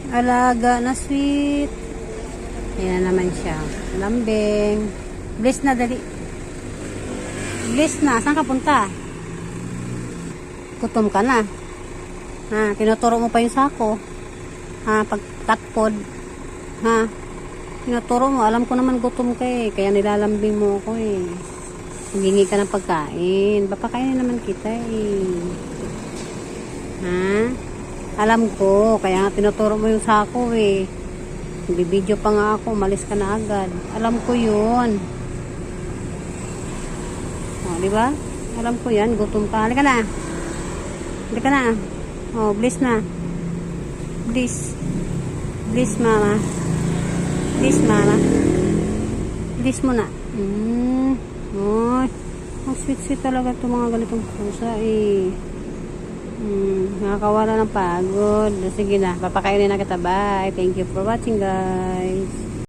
Alaga na sweet. Ayan na naman siya. Lambing. Bless na, dali. Bless na. Saan ka punta? Gutom ka na. Ha, tinuturo mo pa yung sako. Ha, pag cat food. Ha, tinuturo mo. Alam ko naman gutom ka eh. Kaya nilalambing mo ako eh. Humingi ka ng pagkain. Papakainin naman kita eh. Ha? Alam ko, kaya nga tinuturo mo yung sako eh. Bibidyo pa nga ako, malis ka na agad. Alam ko yun. O, diba? Alam ko yan, gutom ka. Halika na. Halika na. O, bliss na. Bliss. Bliss, mama. Bliss, mama. Bliss mo na. Oy, ang sweet-sweet talaga itong mga ganitong pusa eh. Nakakawala ng pagod. Sige na, papakainin na kita. Bye. Thank you for watching, guys.